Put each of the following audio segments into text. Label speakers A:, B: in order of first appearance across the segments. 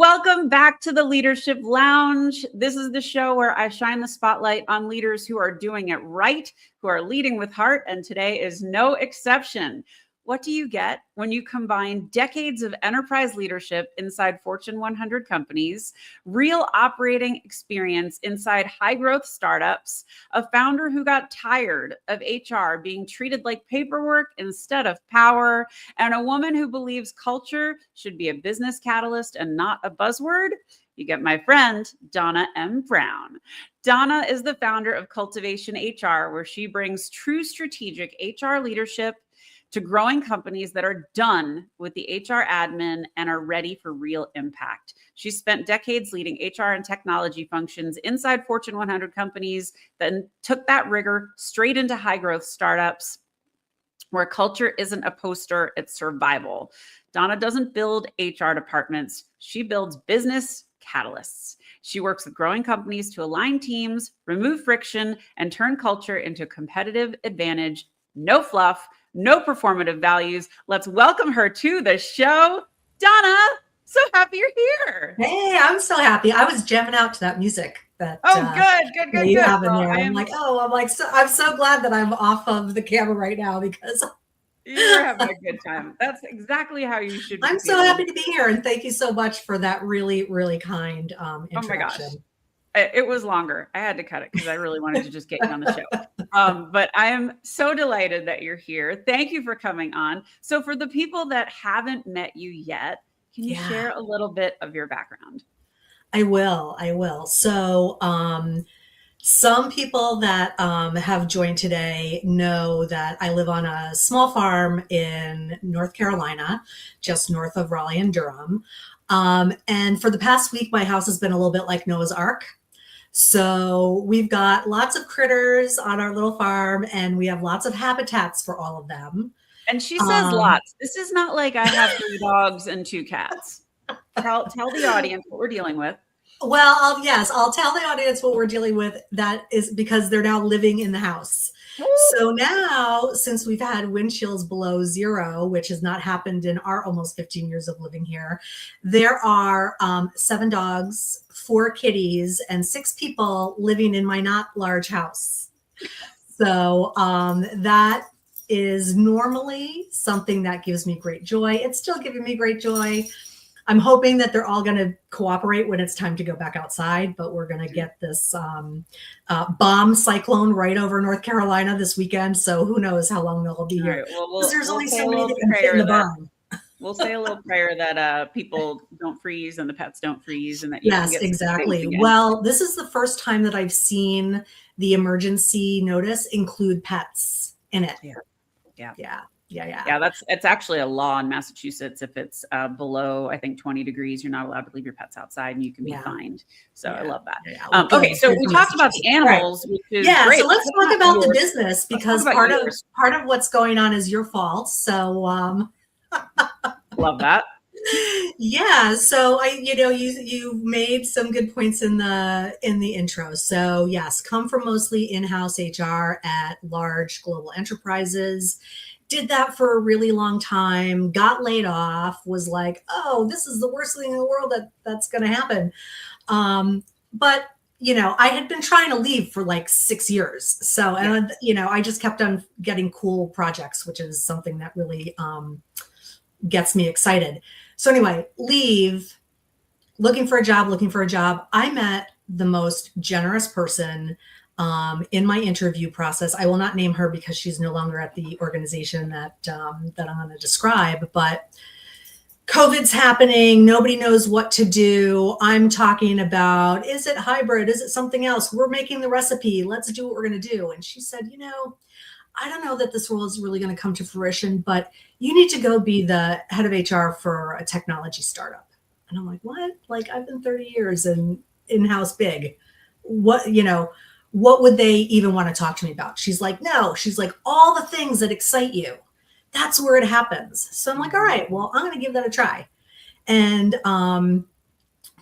A: Welcome back to the Leadership Lounge. This is the show where I shine the spotlight on leaders who are doing it right, who are leading with heart, and today is no exception. What do you get when you combine decades of enterprise leadership inside Fortune 100 companies, real operating experience inside high-growth startups, a founder who got tired of HR being treated like paperwork instead of power, and a woman who believes culture should be a business catalyst and not a buzzword? You get my friend, Donna M. Brown. Donna is the founder of Cultivation HR, where she brings true strategic HR leadership to growing companies that are done with the HR admin and are ready for real impact. She spent decades leading HR and technology functions inside Fortune 100 companies, then took that rigor straight into high growth startups where culture isn't a poster, it's survival. Donna doesn't build HR departments, she builds business catalysts. She works with growing companies to align teams, remove friction, and turn culture into a competitive advantage. No fluff, no performative values. Let's welcome her to the show. Donna, so happy you're here.
B: Hey, I'm so happy. I was jamming out to that music that
A: good.
B: You have in there. I'm so glad that I'm off of the camera right now because
A: you're having a good time. That's exactly how you should be.
B: I'm so happy to be here, and thank you so much for that really, really kind introduction.
A: Oh my gosh. It was longer. I had to cut it because I really wanted to just get you on the show. But I am so delighted that you're here. Thank you for coming on. So for the people that haven't met you yet, can you share a little bit of your background?
B: I will. So some people that have joined today know that I live on a small farm in North Carolina, just north of Raleigh and Durham. And for the past week, my house has been a little bit like Noah's Ark. So we've got lots of critters on our little farm, and we have lots of habitats for all of them.
A: And she says lots. This is not like I have 3 dogs and 2 cats. Tell the audience what we're dealing with.
B: Well, I'll tell the audience what we're dealing with. That is because they're now living in the house. So now, since we've had wind chills below 0, which has not happened in our almost 15 years of living here, there are 7 dogs, 4 kitties, and 6 people living in my not large house. So that is normally something that gives me great joy. It's still giving me great joy. I'm hoping that they're all going to cooperate when it's time to go back outside, but we're going to get this bomb cyclone right over North Carolina this weekend. So who knows how long they'll be here.
A: Right, well,
B: there's only so many that can fit in the bomb.
A: We'll say a little prayer that people don't freeze and the pets don't freeze. And that
B: yes, exactly. Well, this is the first time that I've seen the emergency notice include pets in it. Yeah.
A: It's actually a law in Massachusetts. If it's below, I think 20 degrees, you're not allowed to leave your pets outside and you can be fined. So I love that. Okay. So we talked about the animals, which is great.
B: So let's talk about the business because part of what's going on is your fault. So
A: love that.
B: Yeah. So you made some good points in the intro. So yes, come from mostly in-house HR at large global enterprises. Did that for a really long time, got laid off, was like, oh, this is the worst thing in the world that's going to happen. But, I had been trying to leave for like 6 years. So, and, I just kept on getting cool projects, which is something that really gets me excited. So anyway, leave, looking for a job. I met the most generous person in my interview process. I will not name her because she's no longer at the organization that I'm going to describe, but COVID's happening. Nobody knows what to do. I'm talking about, is it hybrid? Is it something else? We're making the recipe. Let's do what we're going to do. And she said, I don't know that this role is really going to come to fruition, but you need to go be the head of HR for a technology startup. And I'm like, what? Like, I've been 30 years in-house big. What would they even want to talk to me about? She's like, no. She's like, all the things that excite you. That's where it happens. So I'm like, all right, well, I'm going to give that a try. And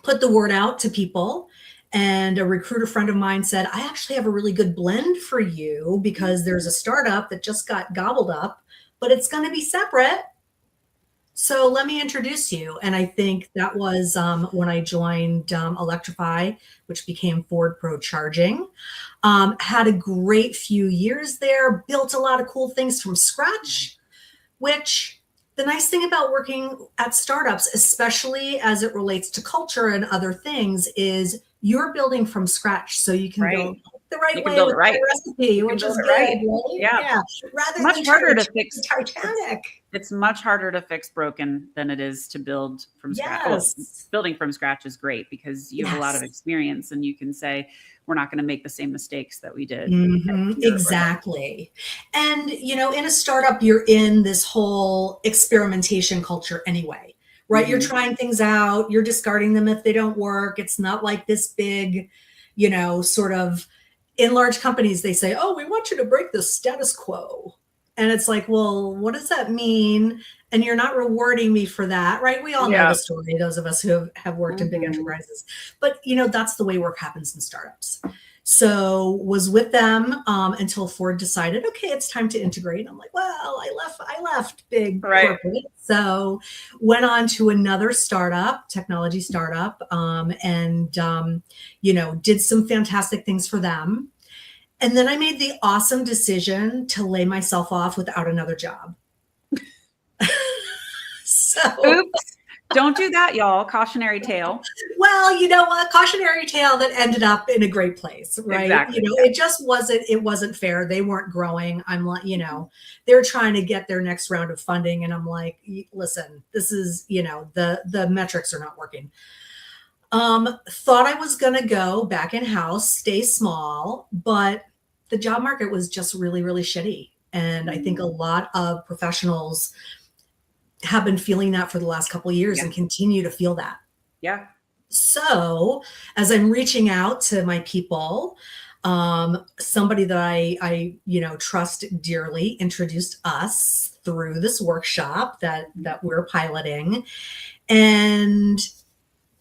B: put the word out to people. And a recruiter friend of mine said, I actually have a really good blend for you because there's a startup that just got gobbled up, but it's going to be separate. So let me introduce you. And I think that was when I joined Electrify, which became Ford Pro Charging. Had a great few years there, built a lot of cool things from scratch, which the nice thing about working at startups, especially as it relates to culture and other things, is you're building from scratch. So you can build
A: Right.
B: the right
A: You can
B: way
A: build
B: with
A: it
B: the right
A: right.
B: recipe,
A: You can
B: which
A: build
B: is
A: it
B: good,
A: right.
B: right?
A: Yeah.
B: Yeah.
A: It's
B: Rather
A: much
B: than trying
A: harder
B: to
A: to
B: change
A: fix.
B: the Titanic.
A: It's much harder to fix broken than it is to build from scratch. Well,
B: Yes.
A: building from scratch is great because you have a lot of
B: Yes.
A: experience and you can say, we're not going to make the same mistakes that we did here or there.
B: Exactly. And, in a startup, you're in this whole experimentation culture anyway, right? You're
A: Mhm.
B: trying things out, you're discarding them if they don't work. It's not like this big, sort of in large companies, they say, oh, we want you to break the status quo. And it's like, well, what does that mean? And you're not rewarding me for that, right? We all know
A: Yeah.
B: the story, those of us who have worked in big
A: Mhm.
B: enterprises. But, that's the way work happens in startups. So was with them until Ford decided, okay, it's time to integrate. I'm like, well, I left big
A: Right.
B: corporate. So went on to another startup, technology startup, and did some fantastic things for them. And then I made the awesome decision to lay myself off without another job. So,
A: Oops. Don't do that, y'all. Cautionary tale.
B: well, you know what? Cautionary tale that ended up in a great place, right?
A: Exactly. Yeah.
B: It wasn't fair. They weren't growing. I'm like, they're trying to get their next round of funding. And I'm like, listen, this is, the metrics are not working. Thought I was going to go back in house, stay small, but the job market was just really, really shitty. And I think a
A: Mhm.
B: lot of professionals have been feeling that for the last couple of years
A: Yeah.
B: and continue to feel that.
A: Yeah.
B: So as I'm reaching out to my people, somebody that I trust dearly introduced us through this workshop that we're piloting. And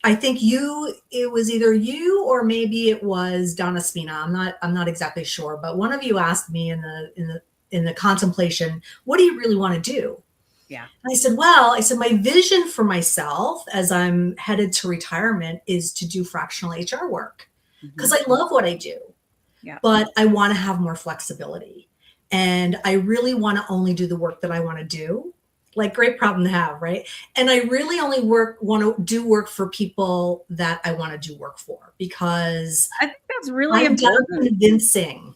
B: I think it was either you or maybe it was Donna Spina. I'm not exactly sure, but one of you asked me in the contemplation, what do you really want to do?
A: Yeah.
B: And I said, my vision for myself as I'm headed to retirement is to do fractional HR work because
A: Mhm.
B: I love what I do,
A: Yeah.
B: but I want to have more flexibility. And I really want to only do the work that I want to do. Like, great problem to have, right? And I really only want to do work for people that I want to do work for because
A: I think that's really
B: I'm done
A: important.
B: convincing,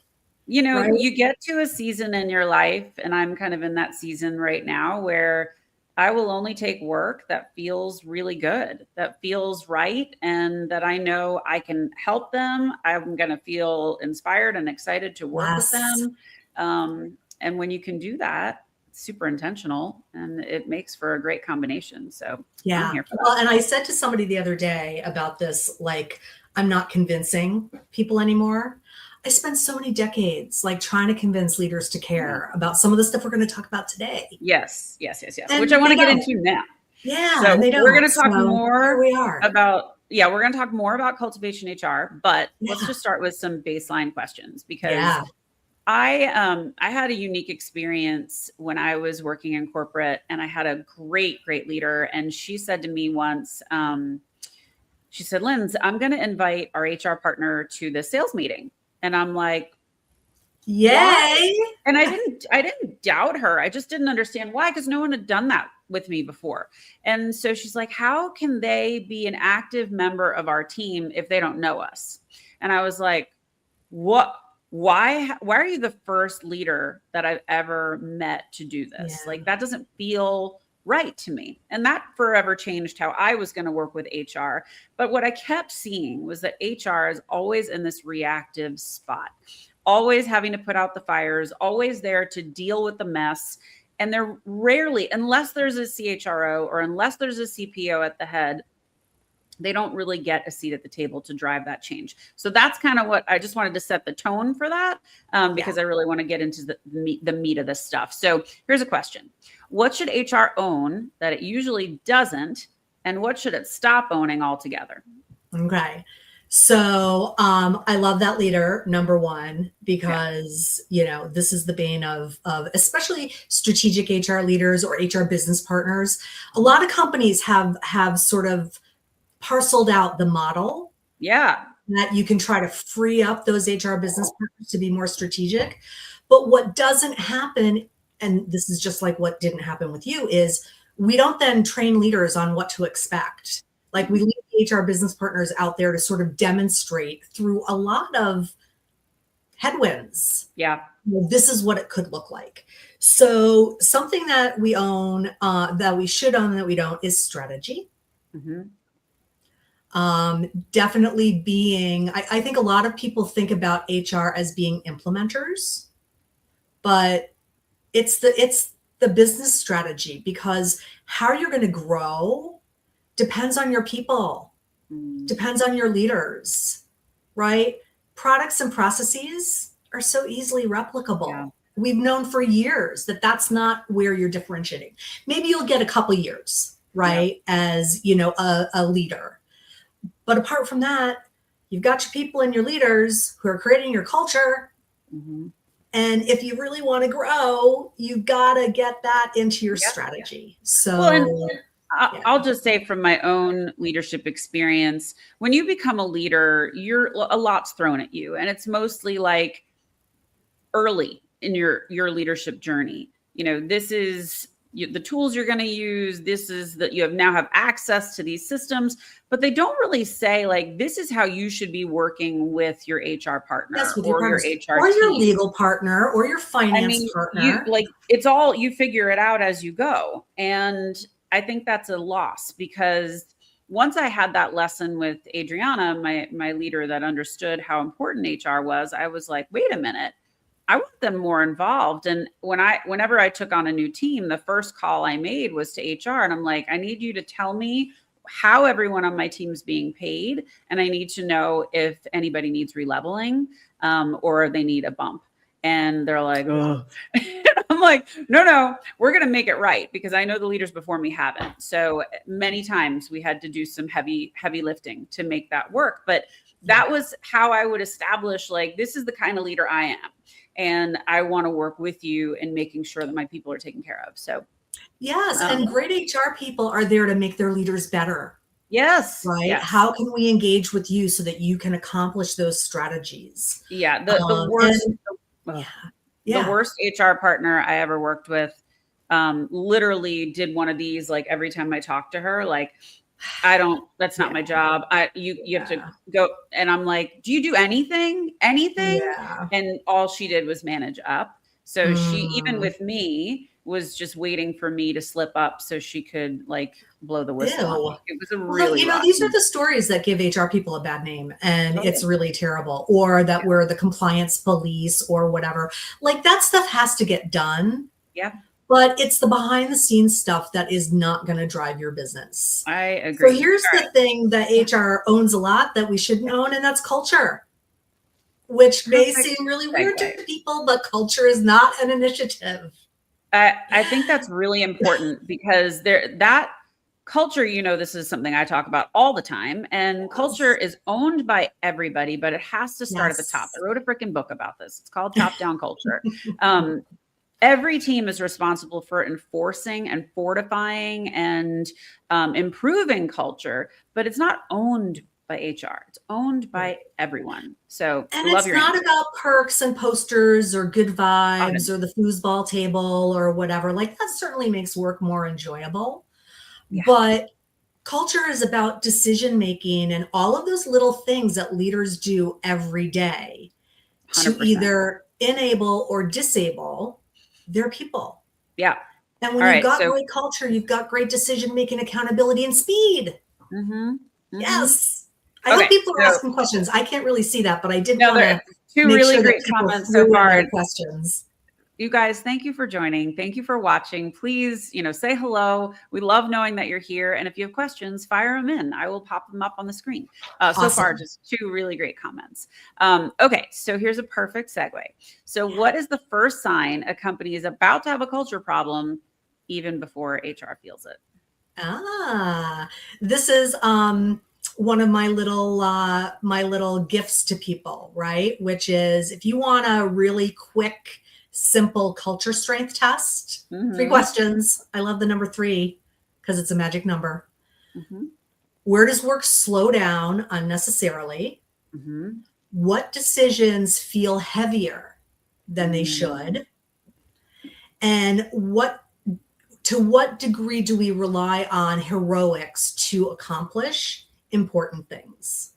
B: right?
A: You get to a season in your life, and I'm kind of in that season right now where I will only take work that feels really good, that feels right, and that I know I can help them. I'm going to feel inspired and excited to work with
B: Yes.
A: them. And when you can do that, it's super intentional and it makes for a great combination. So I'm
B: Yeah.
A: here for that.
B: Well, and I said to somebody the other day about this, like, I'm not convincing people anymore. I spent so many decades like trying to convince leaders to
A: Yeah.
B: care about some of the stuff we're going to talk about today.
A: Yes, yes, yes, yes. Which I
B: And
A: want
B: they
A: to get
B: don't.
A: into now.
B: Yeah, and
A: So
B: they
A: we're going
B: don't.
A: to talk
B: So here
A: more
B: we are.
A: about, yeah, we're going to talk more about cultivation HR, but let's
B: Yeah.
A: just start with some baseline questions because
B: Yeah.
A: I had a unique experience when I was working in corporate, and I had a great leader, and she said to me once, she said, "Linz, I'm going to invite our HR partner to the sales meeting," and I'm like, why?
B: Yay.
A: And I didn't doubt her. I just didn't understand why, because no one had done that with me before. And so she's like, how can they be an active member of our team if they don't know us? And I was like, what? Why are you the first leader that I've ever met to do
B: Yeah.
A: this? Like, that doesn't feel right to me. And that forever changed how I was going to work with HR. But what I kept seeing was that HR is always in this reactive spot, always having to put out the fires, always there to deal with the mess. And they're rarely, unless there's a CHRO or unless there's a CPO at the head, they don't really get a seat at the table to drive that change. So that's kind of what I just wanted to set the tone for that, because I really want to get into the meat of this stuff. So here's a question. What should HR own that it usually doesn't? And what should it stop owning altogether?
B: Okay. So I love that leader, number one,
A: Yeah.
B: because this is the bane of especially strategic HR leaders or HR business partners. A lot of companies have sort of parceled out the model
A: Yeah.
B: that you can try to free up those HR business partners to be more strategic. But what doesn't happen, and this is just like what didn't happen with you, is we don't then train leaders on what to expect. Like we
A: Mhm.
B: leave HR business partners out there to sort of demonstrate through a lot of headwinds.
A: Yeah.
B: This is what it could look like. So something that we own, that we should own, that we don't, is strategy.
A: Hmm.
B: Definitely being, I think a lot of people think about HR as being implementers, but it's the business strategy, because how you're going to grow depends on your people,
A: Mm.
B: depends on your leaders, right? Products and processes are so easily
A: Yeah.
B: replicable. We've known for years that that's not where you're differentiating. Maybe you'll get a couple years,
A: Yeah.
B: right, as a leader. But apart from that, you've got your people and your leaders who are creating your culture.
A: Hmm.
B: And if you really want to grow, you've got to get that into your
A: Yeah.
B: strategy.
A: Well, and
B: So, yeah.
A: I'll just say from my own leadership experience, when you become a leader, a lot's thrown at you, and it's mostly like early in your leadership journey. This is the tools you're going to use. This is that you have access to these systems, but they don't really say like this is how you should be working with your HR
B: Yes,
A: partner
B: with your
A: or your
B: partners
A: HR
B: or your
A: team.
B: legal partner or your
A: I
B: finance
A: mean, you
B: partner.
A: like it's all you figure it out as you go. And I think that's a loss because once I had that lesson with Adriana, my leader that understood how important HR was, I was like, wait a minute. I want them more involved. And whenever I took on a new team, the first call I made was to HR. And I'm like, I need you to tell me how everyone on my team is being paid. And I need to know if anybody needs releveling or they need a bump. And they're like, oh, I'm like, no, we're going to make it right because I know the leaders before me haven't. So many times we had to do some heavy lifting to make that work. But
B: Yeah.
A: that was how I would establish like, this is the kind of leader I am. And I want to work with you in making sure that my people are taken care of. So,
B: Yes.
A: um,
B: And great HR people are there to make their leaders better,
A: yes,
B: right?
A: yes.
B: How can we engage with you so that you can accomplish those strategies?
A: Yeah. The worst,
B: And
A: ugh,
B: yeah,
A: the
B: yeah,
A: worst HR partner I ever worked with literally did one of these like every time I talked to her, like, I don't, that's not
B: yeah,
A: my job. You have to
B: yeah,
A: go. And I'm like, do you do anything?
B: yeah.
A: And all she did was manage up. So she, even
B: Mm.
A: with me, was just waiting for me to slip up so she could like blow the whistle on
B: Ew.
A: me. It was a
B: Well,
A: really
B: these are
A: rocky.
B: the stories that give HR people a bad name, and
A: Oh,
B: it's
A: yeah.
B: really terrible. Or that we're the compliance police or whatever. Like that stuff has to get done,
A: Yeah,
B: but it's the behind the scenes stuff that is not going to drive your business.
A: I
B: So
A: agree.
B: here's
A: All
B: the thing that
A: right.
B: HR owns a lot that we shouldn't own, and that's culture, which may
A: Perfect
B: seem really weird to
A: segue.
B: people, but culture is not an initiative.
A: I think that's really important because that culture, this is something I talk about all the time. And culture
B: Yes.
A: is owned by everybody, but it has to start at the top. I
B: Yes.
A: wrote a freaking book about this. It's called Top Down Culture. Um, every team is responsible for enforcing and fortifying and improving culture, but it's not owned by HR. It's owned
B: Right.
A: by everyone. So
B: And
A: love
B: it's
A: your
B: not
A: answer.
B: about perks and posters or good vibes
A: Often.
B: or the foosball table or whatever. Like that certainly makes work more enjoyable.
A: Yeah.
B: But culture is about decision making and all of those little things that leaders do every day to
A: 100%.
B: either enable or disable their people.
A: Yeah.
B: And when
A: All
B: you've
A: right.
B: got
A: So,
B: great culture, you've got great decision making, accountability, and speed.
A: mhm, mhm.
B: Yes. I hope
A: Okay.
B: people are
A: So,
B: asking questions. I can't really see that, but I did
A: no,
B: want
A: there are
B: to
A: two
B: make
A: really
B: sure that
A: great
B: people
A: comments so
B: threw in
A: far.
B: any questions.
A: You guys, thank you for joining. Thank you for watching. Please, say hello. We love knowing that you're here. And if you have questions, fire them in. I will pop them up on the screen. So far,
B: Awesome.
A: just two really great comments. Okay, so here's a perfect segue. So,
B: Yeah.
A: what is the first sign a company is about to have a culture problem, even before HR feels it?
B: Ah, this is one of my little gifts to people, right? Which is, if you want a really quick, simple culture strength test, 3 questions. I love the number 3 because it's a magic number. Where does work slow down unnecessarily? What decisions feel heavier than they should? And to what degree do we rely on heroics to accomplish important things?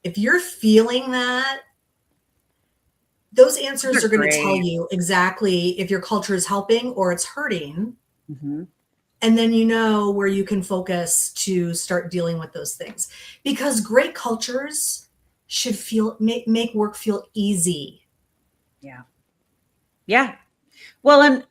B: If you're feeling that, those answers are going to tell you exactly if your culture is helping or it's hurting. And then you know where you can focus to start dealing with those things. Because great cultures should make work feel easy.
A: Yeah. Well, and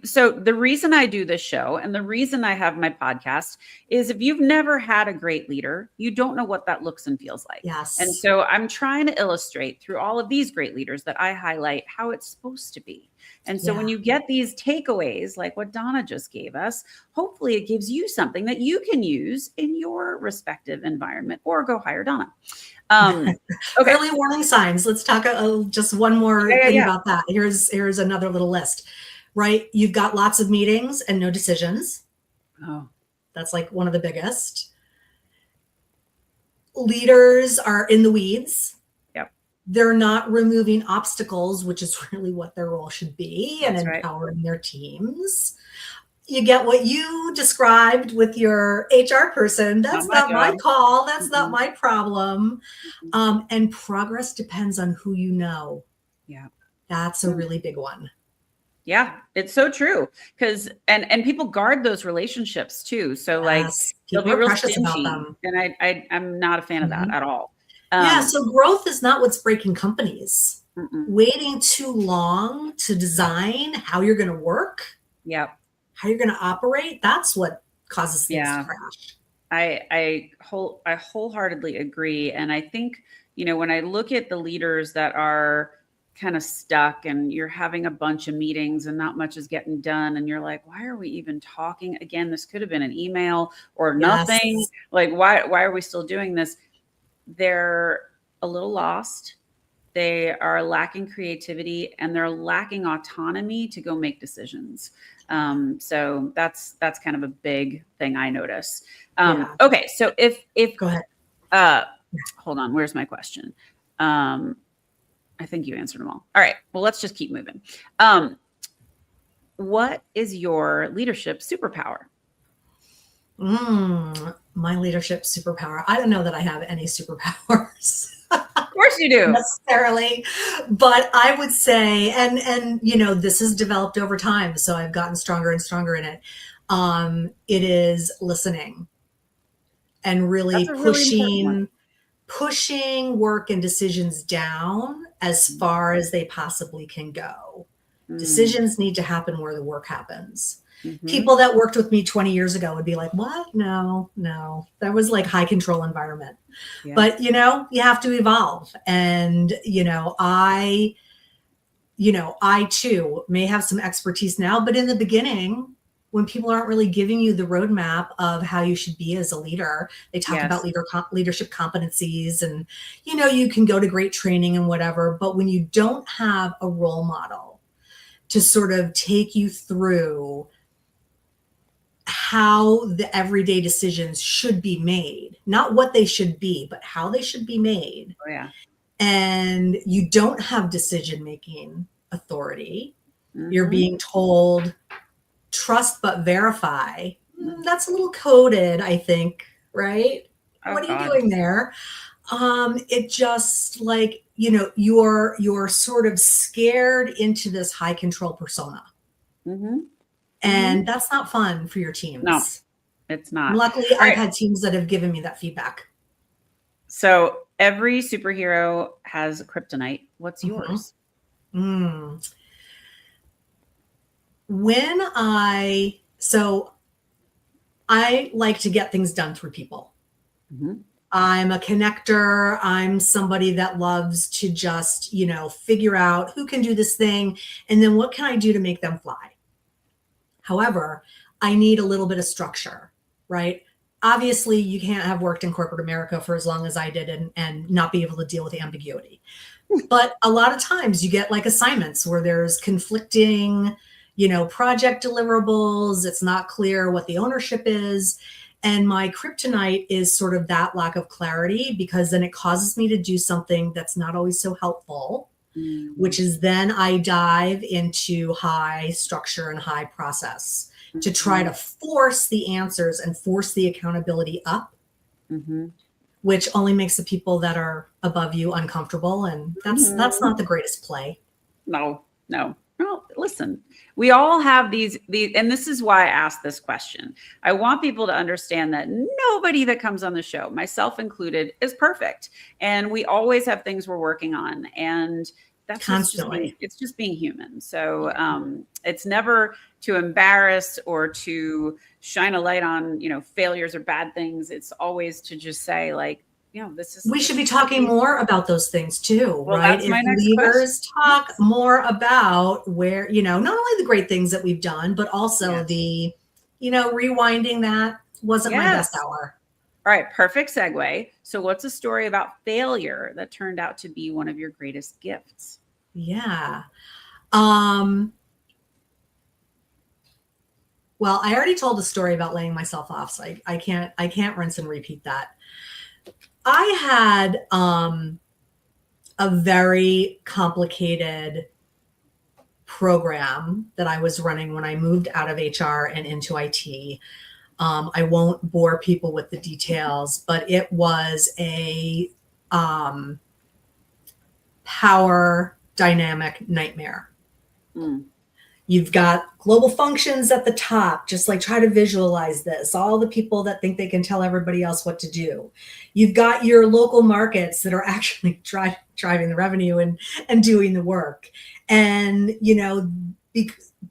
A: so the reason I do this show and the reason I have my podcast is, if you've never had a great leader, you don't know what that looks and feels like.
B: Yes.
A: And so I'm trying to illustrate through all of these great leaders that I highlight how it's supposed to be. And so when you get these takeaways, like what Donna just gave us, hopefully it gives you something that you can use in your respective environment, or go hire Donna.
B: Okay. Early warning signs. Let's talk just one more thing about that. Here's another little list, right? You've got lots of meetings and no decisions. That's like one of the biggest. Leaders are in the weeds. They're not removing obstacles, which is really what their role should be, and empowering their teams. You get what you described with your HR person. That's not my call. That's not my problem. And progress depends on who you know. That's a really big one.
A: Yeah, it's so true. Because and people guard those relationships too. So like, they'll be real
B: precious
A: stingy,
B: about them.
A: And I'm not a fan of that at all.
B: So growth is not what's breaking companies. Waiting too long to design how you're going to work, how you're going to operate, that's what causes things to crash.
A: I wholeheartedly agree. And I think, when I look at the leaders that are kind of stuck, and you're having a bunch of meetings and not much is getting done, and you're like, why are we even talking again? This could have been an email or nothing. Like, why are we still doing this? They're a little lost. They are lacking creativity, and they're lacking autonomy to go make decisions. So that's kind of a big thing I notice. Okay. So if
B: go ahead.
A: Hold on. Where's my question? I think you answered them all. All right. Well, let's just keep moving. What is your leadership superpower?
B: My leadership superpower. I don't know that I have any superpowers.
A: Of course you do.
B: Necessarily. But I would say, and this has developed over time, so I've gotten stronger and stronger in it. It is listening and really pushing work and decisions down as far as they possibly can go. Decisions need to happen where the work happens. People that worked with me 20 years ago would be like, what? No, that was like high control environment. But, you have to evolve. And, I too may have some expertise now, but in the beginning, when people aren't really giving you the roadmap of how you should be as a leader, they talk about leadership competencies, and, you can go to great training and whatever, but when you don't have a role model to sort of take you through how the everyday decisions should be made, not what they should be, but how they should be made. And you don't have decision-making authority. You're being told, trust but verify. That's a little coded, I think, right? What are you doing there? It just like, you're sort of scared into this high control persona. And that's not fun for your teams.
A: No, it's not.
B: Luckily, I've had teams that have given me that feedback. So
A: every superhero has a kryptonite. What's yours?
B: I like to get things done through people. I'm a connector. I'm somebody that loves to just, figure out who can do this thing, and then what can I do to make them fly? However, I need a little bit of structure, right? obviously you can't have worked in corporate America for as long as I did and not be able to deal with the ambiguity. But a lot of times you get like assignments where there's conflicting, project deliverables. It's not clear what the ownership is. And my kryptonite is sort of that lack of clarity, because then it causes me to do something that's not always so helpful, which is then I dive into high structure and high process to try to force the answers and force the accountability up, which only makes the people that are above you uncomfortable. And that's not the greatest play.
A: No. Well, listen, we all have these, and this is why I asked this question. I want people to understand that nobody that comes on the show, myself included, is perfect. And we always have things we're working on. And that's constantly, it's just being human. So it's never to embarrass or to shine a light on, failures or bad things. It's always to just say, like, we
B: should be talking more about those things too,
A: well,
B: right?
A: That's my next
B: leaders talk more not only the great things that we've done, but also the, rewinding that wasn't my best hour.
A: All right. Perfect segue. So what's a story about failure that turned out to be one of your greatest gifts?
B: Yeah. Well, I already told a story about laying myself off, so I can't rinse and repeat that. I had a very complicated program that I was running when I moved out of HR and into IT. I won't bore people with the details, but it was a power dynamic nightmare. You've got global functions at the top, just like try to visualize this, all the people that think they can tell everybody else what to do. You've got your local markets that are actually driving the revenue and doing the work. And,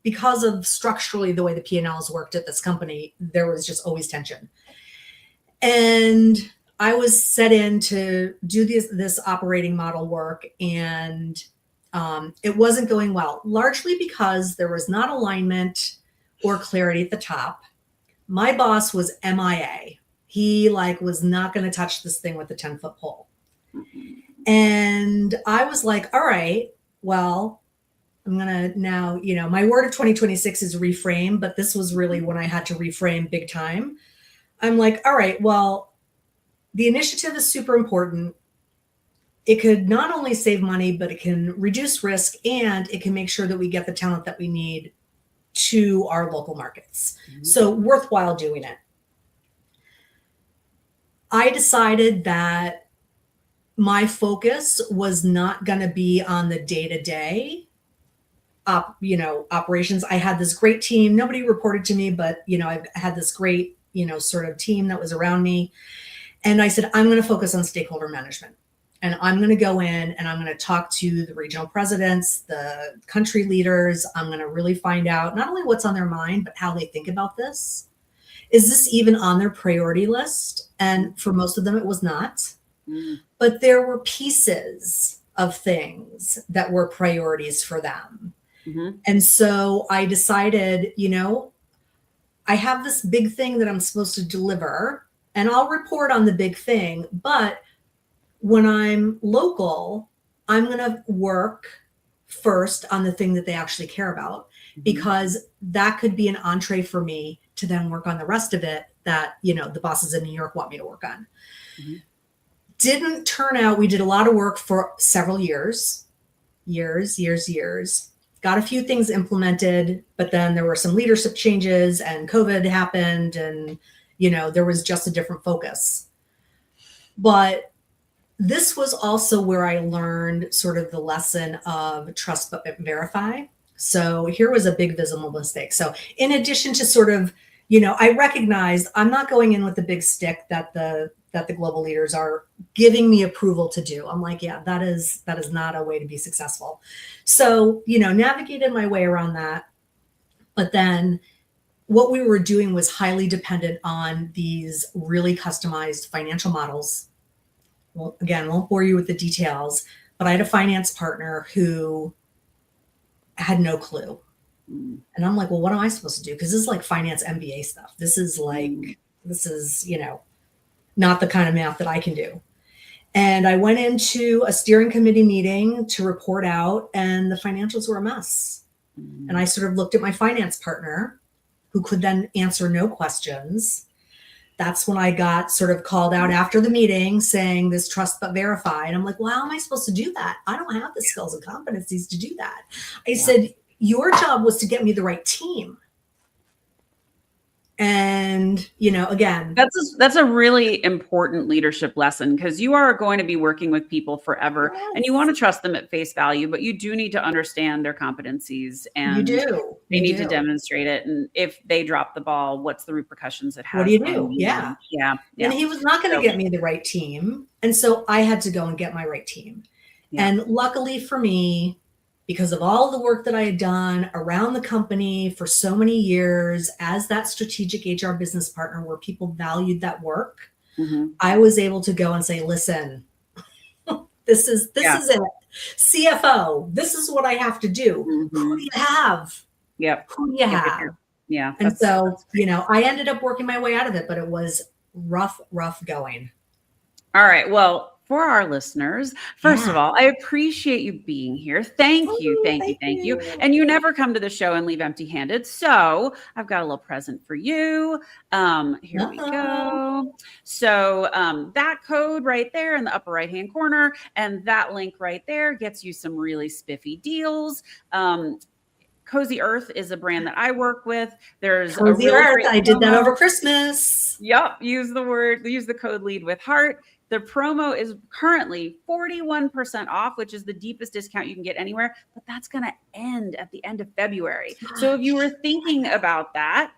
B: because of structurally the way the P&Ls worked at this company, there was just always tension. And I was set in to do this operating model work, and it wasn't going well, largely because there was not alignment or clarity at the top. My boss was MIA. He was not going to touch this thing with a 10-foot pole. And I was like, all right, well, I'm going to now, my word of 2026 is reframe, but this was really when I had to reframe big time. I'm like, all right, well, the initiative is super important. It could not only save money, but it can reduce risk, and it can make sure that we get the talent that we need to our local markets. So worthwhile doing it. I decided that my focus was not going to be on the day-to-day operations. I had this great team. Nobody reported to me, but, I've had this great, sort of team that was around me. And I said, I'm going to focus on stakeholder management. And I'm going to go in and I'm going to talk to the regional presidents, the country leaders. I'm going to really find out not only what's on their mind, but how they think about this. Is this even on their priority list? And for most of them, it was not. But there were pieces of things that were priorities for them. And so I decided, I have this big thing that I'm supposed to deliver, and I'll report on the big thing. But when I'm local, I'm going to work first on the thing that they actually care about, because that could be an entree for me to then work on the rest of it that, the bosses in New York want me to work on. Didn't turn out. We did a lot of work for several years. Got a few things implemented, but then there were some leadership changes and COVID happened, and, there was just a different focus. But this was also where I learned sort of the lesson of trust but verify. So here was a big visible mistake. So in addition to sort of, I recognized I'm not going in with the big stick that the global leaders are giving me approval to do. I'm like, yeah, that is not a way to be successful. So, navigated my way around that. But then what we were doing was highly dependent on these really customized financial models. Well, again, won't bore you with the details, but I had a finance partner who had no clue. And I'm like, well, what am I supposed to do? Because this is like finance MBA stuff. This is like this is, not the kind of math that I can do. And I went into a steering committee meeting to report out, and the financials were a mess. And I sort of looked at my finance partner, who could then answer no questions. That's when I got sort of called out after the meeting saying this trust but verify. And I'm like, well, how am I supposed to do that? I don't have the skills and competencies to do that. I said, your job was to get me the right team. And, again,
A: that's a really important leadership lesson, because you are going to be working with people forever. Yes. And you want to trust them at face value, but you do need to understand their competencies, and they need to demonstrate it. And if they drop the ball, what's the repercussions it has?
B: What do you do? Yeah.
A: And
B: he was not going to get me the right team. And so I had to go and get my right team. Yeah. And luckily for me, because of all the work that I had done around the company for so many years as that strategic HR business partner where people valued that work, I was able to go and say, listen, this is it. CFO, this is what I have to do. Who do you have? Who do you have?
A: Yeah.
B: And so, I ended up working my way out of it, but it was rough going.
A: All right. Well, for our listeners, first of all, I appreciate you being here. Thank you. And you never come to the show and leave empty-handed. So I've got a little present for you. Here we go. So that code right there in the upper right-hand corner, and that link right there gets you some really spiffy deals. Cozy Earth is a brand that I work with. There's
B: Cozy Earth. I did that over Christmas.
A: Yep. Use the code Lead with Heart. The promo is currently 41% off, which is the deepest discount you can get anywhere, but that's going to end at the end of February. So if you were thinking about that,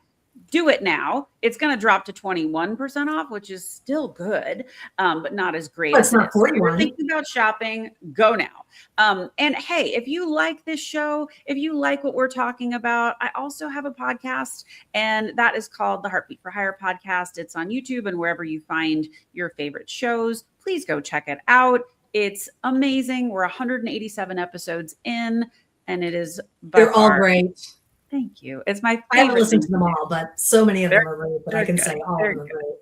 A: do it now. It's going to drop to 21% off, which is still good, but not as great.
B: It's not 41.
A: So if you're thinking about shopping, go now. And hey, if you like this show, if you like what we're talking about, I also have a podcast, and that is called the Heartbeat for Hire podcast. It's on YouTube and wherever you find your favorite shows. Please go check it out. It's amazing. We're 187 episodes in, and it is
B: they're all great.
A: Thank you. It's my favorite.
B: I haven't listened to them all, but so many of them are great, but I can say all of them are great.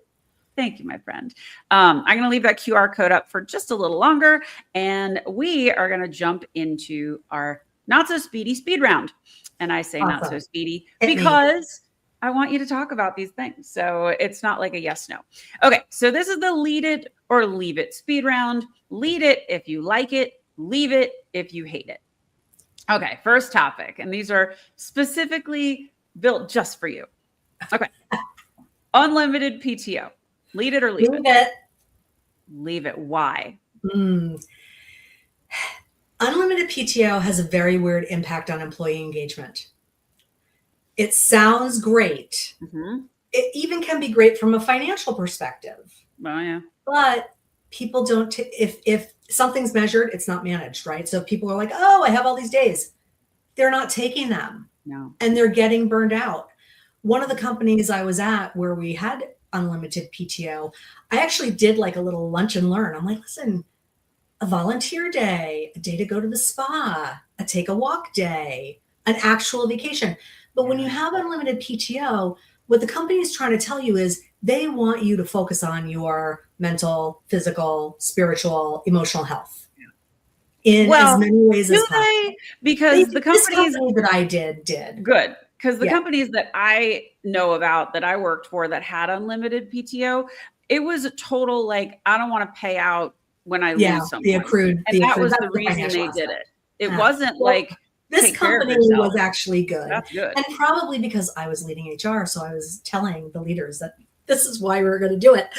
A: Thank you, my friend. I'm going to leave that QR code up for just a little longer, and we are going to jump into our not so speedy speed round. And I say not so speedy because I want you to talk about these things. So it's not like a yes, no. Okay. So this is the lead it or leave it speed round. Lead it if you like it, leave it if you hate it. Okay, first topic, and these are specifically built just for you. Okay. Unlimited PTO. Lead it or leave it? Leave it. Why?
B: Unlimited PTO has a very weird impact on employee engagement. It sounds great. It even can be great from a financial perspective.
A: Oh, yeah.
B: But people don't, if something's measured, it's not managed, right? So people are like, oh, I have all these days. They're not taking them.
A: No.
B: And they're getting burned out. One of the companies I was at where we had unlimited PTO, I actually did like a little lunch and learn. I'm like, listen, a volunteer day, a day to go to the spa, a take a walk day, an actual vacation. But when you have unlimited PTO, what the company is trying to tell you is they want you to focus on your mental, physical, spiritual, emotional health in as many ways as possible.
A: Because the companies
B: that I did
A: good. Because the companies that I know about that I worked for that had unlimited PTO, it was a total like, I don't want to pay out when I lose someone.
B: The accrued.
A: And that was the reason they did it. It wasn't like
B: this company was actually good.
A: That's good.
B: And probably because I was leading HR, so I was telling the leaders that this is why we were going to do it.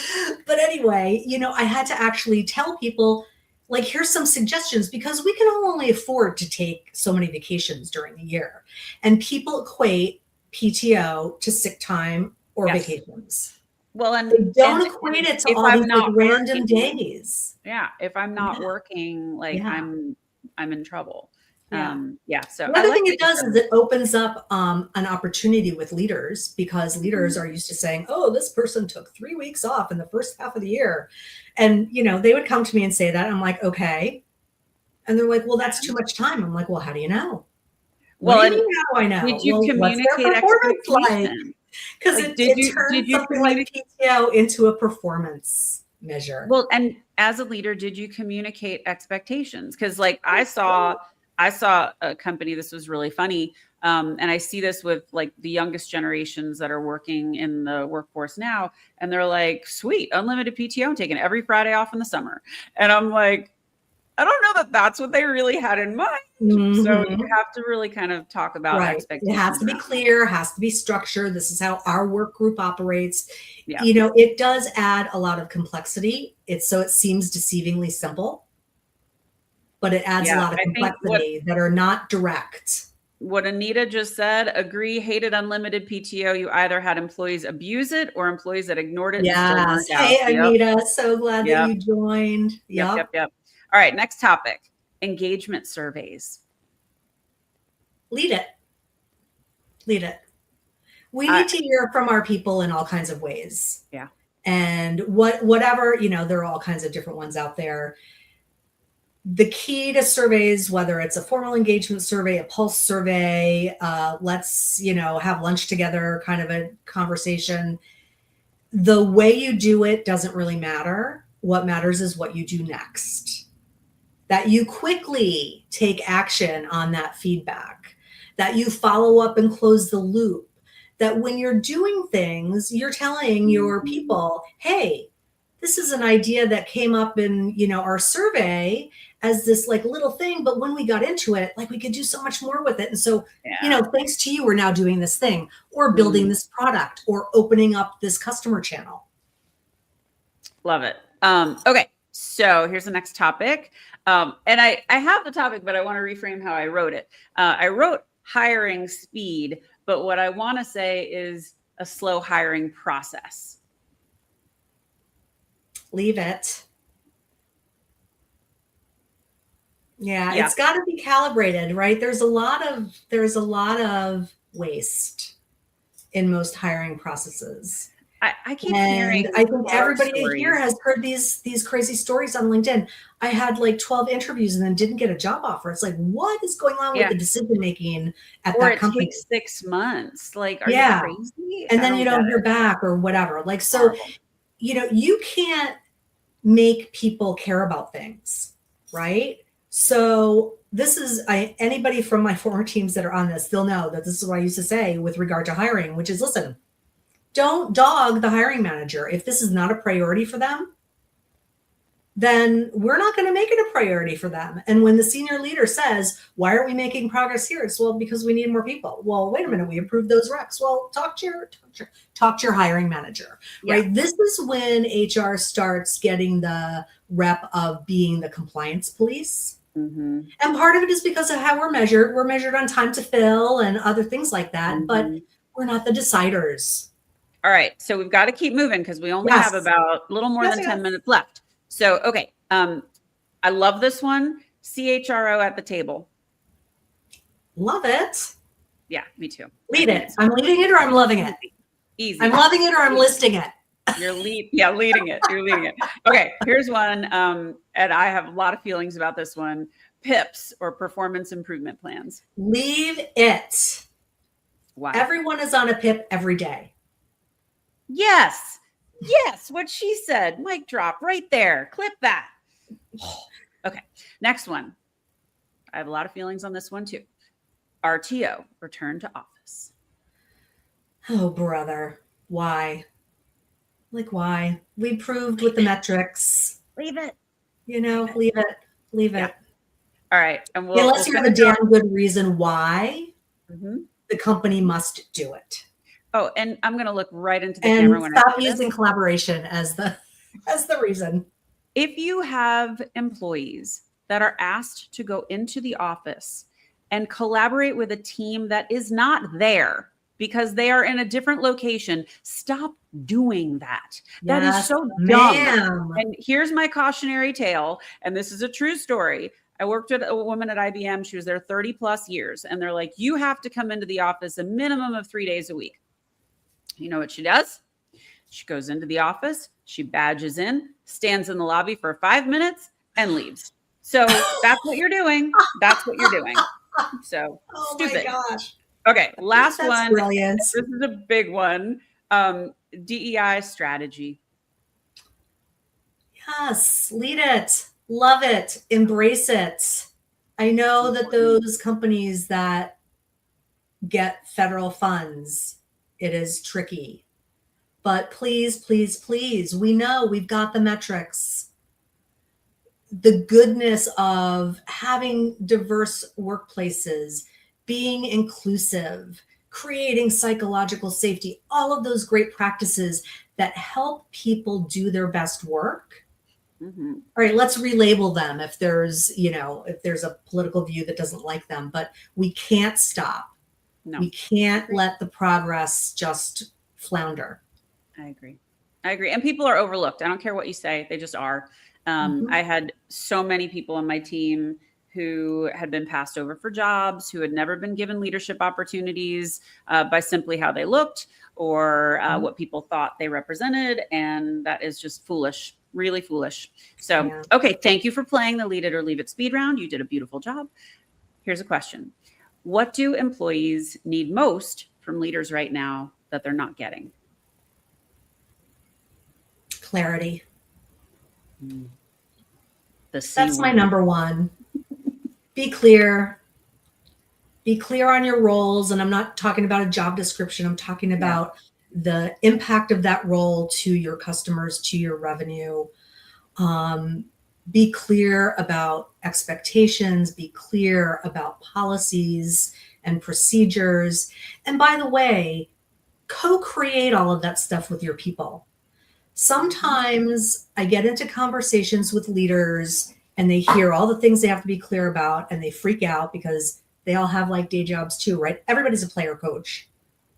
B: But anyway, I had to actually tell people, like, here's some suggestions, because we can only afford to take so many vacations during the year. And people equate PTO to sick time or vacations.
A: Well, and
B: they don't equate it to all these random days.
A: Yeah. If I'm not working, I'm in trouble. So
B: another thing it does is it opens up an opportunity with leaders, because leaders are used to saying, oh, this person took 3 weeks off in the first half of the year. And, they would come to me and say that. I'm like, okay. And they're like, well, that's too much time. I'm like, well, how do you know?
A: Well,
B: how do I know?
A: Did you communicate expectations?
B: Because
A: Like,
B: it
A: did
B: turns
A: you
B: something like
A: communicate?
B: PTO into a performance measure.
A: Well, and as a leader, did you communicate expectations? Because like I saw a company, this was really funny. And I see this with like the youngest generations that are working in the workforce now. And they're like, sweet, unlimited PTO, I'm taking every Friday off in the summer. And I'm like, I don't know that that's what they really had in mind. So you
B: Mhm.
A: have to really kind of talk about
B: Right. It has
A: expectations
B: to be
A: around that.
B: clear, has to be structured. This is how our work group operates.
A: Yeah.
B: You know, it does add a lot of complexity. It's so it seems deceivingly simple, but it adds a
A: Yeah.
B: lot of
A: I think
B: complexity that are not direct.
A: what Anita just said, agree, hated unlimited PTO. You either had employees abuse it or employees that ignored it and still
B: Yes.
A: burnt out.
B: Hey,
A: Yep.
B: Anita, so glad that
A: Yep.
B: you joined.
A: Yep.
B: Yep.
A: Yep. Yep. All right. Next topic, engagement surveys.
B: Lead it. Lead it. We
A: I,
B: need to hear from our people in all kinds of ways.
A: yeah.
B: And whatever, you know, there are all kinds of different ones out there. The key to surveys, whether it's a formal engagement survey, a pulse survey, let's, you know, have lunch together kind of a conversation. The way you do it doesn't really matter. What matters is what you do next. That you quickly take action on that feedback, that you follow up and close the loop, that when you're doing things, you're telling your
A: Mhm.
B: people, hey, this is an idea that came up in, you know, our survey as this like little thing, but when we got into it, like we could do so much more with it. And so, you
A: Yeah.
B: know, thanks to you, we're now doing this thing or building
A: Mm,
B: this product or opening up this customer channel.
A: love it. Okay. So here's the next topic. And I have the topic, but I want to reframe how I wrote it. I wrote hiring speed, but what I want to say is a slow hiring process.
B: Leave it. Yeah,
A: Yeah.
B: it's got to be calibrated, right? There's a lot of waste in most hiring processes.
A: I keep
B: And
A: hearing
B: I think
A: horror
B: everybody here
A: stories.
B: has heard these crazy stories on LinkedIn. I had like 12 interviews and then didn't get a job offer. It's like, what is going on with
A: Yeah.
B: the decision making at
A: Or
B: that
A: it
B: company?
A: takes 6 months. Like, are you
B: Yeah.
A: crazy?
B: And
A: I
B: then you
A: don't get
B: don't hear
A: it.
B: back or whatever. Like, so,
A: Horrible.
B: you know, you can't make people care about things, right? So this is anybody from my former teams that are on this, they'll know that this is what I used to say with regard to hiring, which is listen, don't dog the hiring manager. If this is not a priority for them, then we're not going to make it a priority for them. And when the senior leader says, why aren't we making progress here? It's, well, because we need more people. Well, wait a minute, we approved those recs. Well, talk to your hiring manager,
A: Yeah.
B: right? This is when HR starts getting the rep of being the compliance police.
A: Mm-hmm.
B: And part of it is because of how we're measured. We're measured on time to fill and other things like that, but
A: Mm-hmm.
B: we're not the deciders.
A: All right. So we've got to keep moving because we only have
B: Yes.
A: about a little more
B: Yes,
A: than 10
B: yes.
A: minutes left. So, okay. I love this one. CHRO at the table.
B: Love it.
A: Yeah, me too.
B: Lead it. I'm leading it or I'm loving it.
A: Easy.
B: I'm loving it or I'm listing it.
A: You're leading it. You're leading it. Okay, here's one. And I have a lot of feelings about this one. PIPs or performance improvement plans.
B: Leave it.
A: Why?
B: Everyone is on a PIP every day.
A: Yes. Yes. What she said. Mic drop right there. Clip that. Okay. Next one. I have a lot of feelings on this one too. RTO, return to office.
B: Oh, brother. Why? Like, why? We proved with the metrics.
A: Leave it.
B: You know, leave it. Leave it.
A: Yeah. All right. And we'll
B: Unless you have a
A: finish
B: damn good reason why the company must do it.
A: Oh, and I'm going to look right into the
B: And
A: camera when I
B: stop
A: say this.
B: using collaboration as the reason.
A: If you have employees that are asked to go into the office and collaborate with a team that is not there because they are in a different location, stop doing that. That is
B: Yes,
A: so
B: ma'am.
A: dumb. And here's my cautionary tale, and this is a true story. I worked with a woman at IBM. She was there 30 plus years, and they're like, you have to come into the office a minimum of 3 days a week. You know what she does? She goes into the office, she badges in, stands in the lobby for 5 minutes, and leaves. So that's what you're doing. That's what you're doing. So
B: Oh
A: stupid.
B: my gosh.
A: Okay, last
B: That's
A: one.
B: brilliant.
A: This is a big one. DEI strategy.
B: Yes, lead it, love it, embrace it. I know that those companies that get federal funds, it is tricky. But please, please, please, we know we've got the metrics. The goodness of having diverse workplaces, being inclusive, creating psychological safety, all of those great practices that help people do their best work.
A: Mm-hmm.
B: All right, let's relabel them if there's, if there's a political view that doesn't like them, but we can't stop.
A: No.
B: We can't let the progress just flounder.
A: I agree. And people are overlooked. I don't care what you say. They just are. I had so many people on my team who had been passed over for jobs, who had never been given leadership opportunities by simply how they looked or what people thought they represented. And that is just foolish, really foolish. So, okay, thank you for playing the Lead It or Leave It speed round. You did a beautiful job. Here's a question. What do employees need most from leaders right now that they're not getting?
B: Clarity.
A: That's
B: my number one. Be clear. Be clear on your roles. And I'm not talking about a job description. I'm talking about the impact of that role to your customers, to your revenue. Be clear about expectations. Be clear about policies and procedures. And by the way, co-create all of that stuff with your people. Sometimes I get into conversations with leaders and they hear all the things they have to be clear about and they freak out because they all have like day jobs too, right? Everybody's a player coach.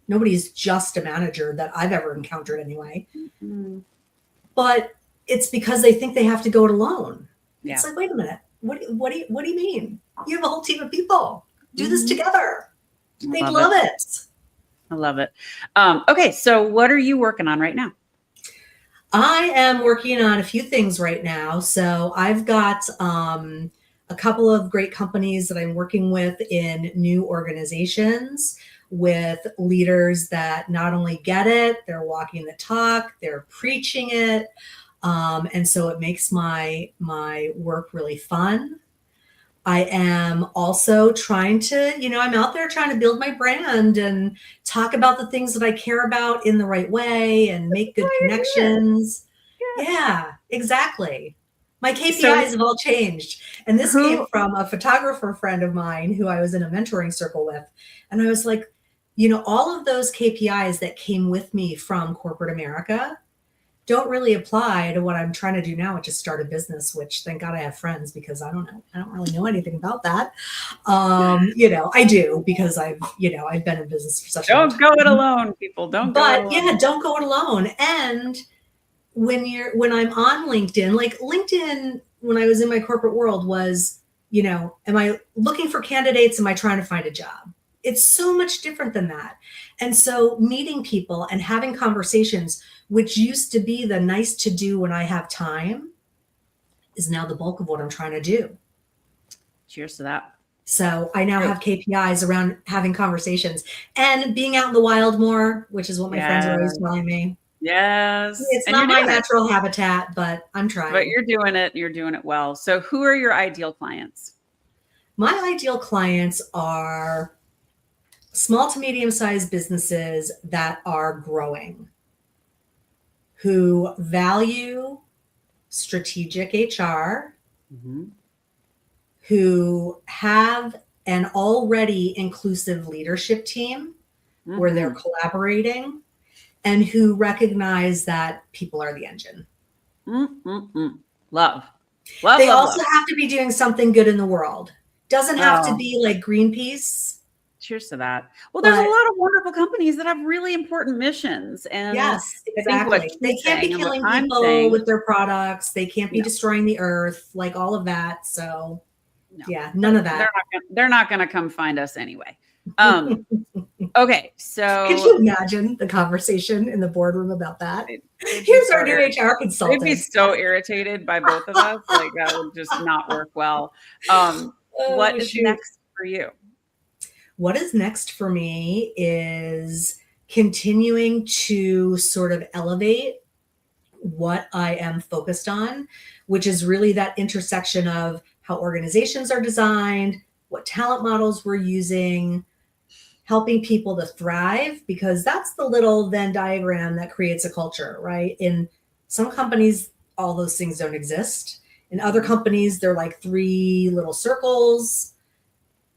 B: Nobody's just a manager that I've ever encountered anyway. Mm-hmm. But it's because they think they have to go it alone. Yeah. It's like, wait a minute. What do you mean? You have a whole team of people. Do this together. They'd love it.
A: I love it. Okay, so what are you working on right now?
B: I am working on a few things right now. So I've got a couple of great companies that I'm working with in new organizations with leaders that not only get it, they're walking the talk, they're preaching it. And so it makes my work really fun. I am also trying to, I'm out there trying to build my brand and talk about the things that I care about in the right way and make good connections. Yeah, exactly. My KPIs have all changed. And this came from a photographer friend of mine who I was in a mentoring circle with. And I was like, all of those KPIs that came with me from corporate America don't really apply to what I'm trying to do now, which is start a business, which thank God I have friends because I don't really know anything about that. I do because I've been in business for such a long time.
A: Don't go it alone, people. Don't go it alone.
B: Don't go it alone. And when I'm on LinkedIn, like LinkedIn, when I was in my corporate world was, am I looking for candidates? Am I trying to find a job? It's so much different than that. And so meeting people and having conversations, which used to be the nice to do when I have time, is now the bulk of what I'm trying to do.
A: Cheers to that.
B: So I now have KPIs around having conversations and being out in the wild more, which is what my friends are always telling me.
A: Yes.
B: It's not my natural habitat, but I'm trying.
A: But you're doing it. You're doing it well. So who are your ideal clients?
B: My ideal clients are small to medium-sized businesses that are growing, who value strategic HR, who have an already inclusive leadership team where they're collaborating, and who recognize that people are the engine.
A: Love.
B: They also have to be doing something good in the world. Doesn't have to be like Greenpeace.
A: Cheers to that. Well, there's a lot of wonderful companies that have really important missions. And
B: yes, exactly. They can't be killing people with their products. They can't be destroying the earth, like all of that. So none of that.
A: They're not going to come find us anyway. Okay, so
B: could you imagine the conversation in the boardroom about that? Here's our new HR consultant.
A: They'd be so irritated by both of us. Like that would just not work well. What is next for you?
B: What is next for me is continuing to sort of elevate what I am focused on, which is really that intersection of how organizations are designed, what talent models we're using, helping people to thrive, because that's the little Venn diagram that creates a culture, right? In some companies, all those things don't exist. In other companies, they're like three little circles.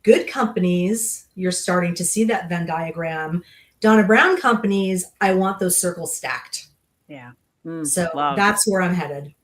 B: Good companies, you're starting to see that Venn diagram. Donna Brown companies, I want those circles stacked.
A: Yeah.
B: So
A: Love.
B: that's where I'm headed.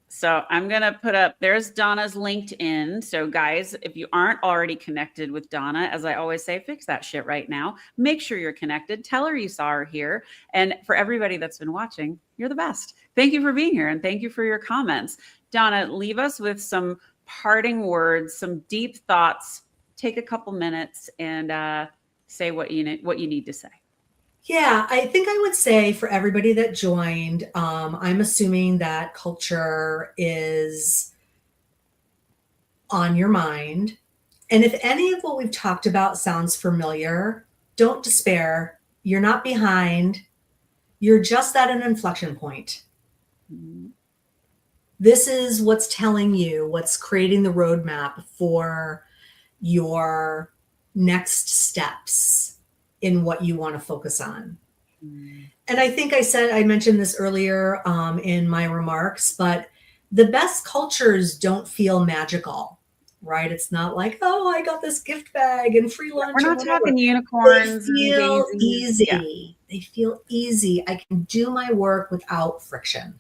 A: So I'm going to put up, there's Donna's LinkedIn. So guys, if you aren't already connected with Donna, as I always say, fix that shit right now. Make sure you're connected. Tell her you saw her here. And for everybody that's been watching, you're the best. Thank you for being here. And thank you for your comments. Donna, leave us with some parting words, some deep thoughts. Take a couple minutes and say what you need to say.
B: Yeah, I think I would say for everybody that joined, I'm assuming that culture is on your mind. And if any of what we've talked about sounds familiar, don't despair. You're not behind. You're just at an inflection point. This is what's telling you, what's creating the roadmap for your next steps in what you want to focus on. And I think I mentioned this earlier in my remarks, but the best cultures don't feel magical, right? It's not like, oh, I got this gift bag and free lunch.
A: We're
B: or
A: not
B: whatever.
A: talking unicorns.
B: They feel
A: and
B: easy.
A: Yeah.
B: They feel easy. I can do my work without friction.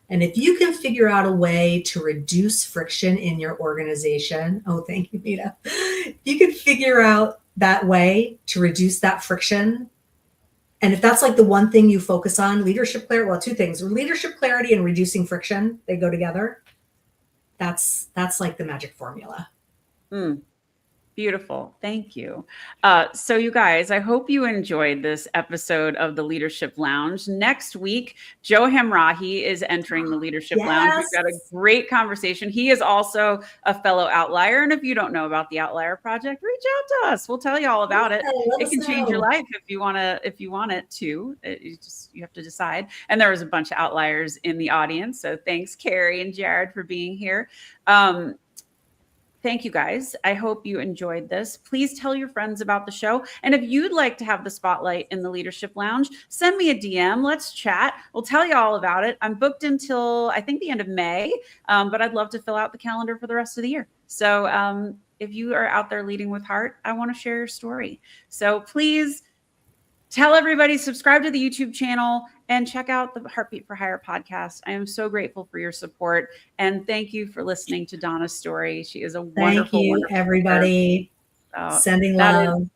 B: And if you can figure out a way to reduce friction in your organization, oh, thank you, Mita. If you can figure out that way to reduce that friction, and if that's like the one thing you focus on, leadership clarity, well, two things, leadership clarity and reducing friction, they go together. That's like the magic formula.
A: Beautiful. Thank you. So you guys, I hope you enjoyed this episode of the Leadership Lounge. Next week, Joe Hamrahi is entering the Leadership Lounge. We've got a great conversation. He is also a fellow outlier. And if you don't know about the Outlier Project, reach out to us. We'll tell you all about it. It can change your life if you want it to. You have to decide. And there was a bunch of outliers in the audience. So thanks, Carrie and Jared, for being here. Thank you guys. I hope you enjoyed this. Please tell your friends about the show. And if you'd like to have the spotlight in the Leadership Lounge, send me a DM. Let's chat. We'll tell you all about it. I'm booked until I think the end of May, but I'd love to fill out the calendar for the rest of the year. So if you are out there leading with heart, I want to share your story. So please tell everybody, subscribe to the YouTube channel, and check out the Heartbeat for Hire podcast. I am so grateful for your support. And thank you for listening to Donna's story. She is a wonderful,
B: thank you,
A: wonderful
B: everybody. Sending love.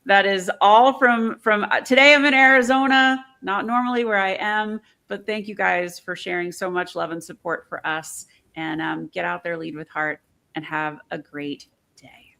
A: That is all from today. I'm in Arizona, not normally where I am, but thank you guys for sharing so much love and support for us. And get out there, lead with heart, and have a great day.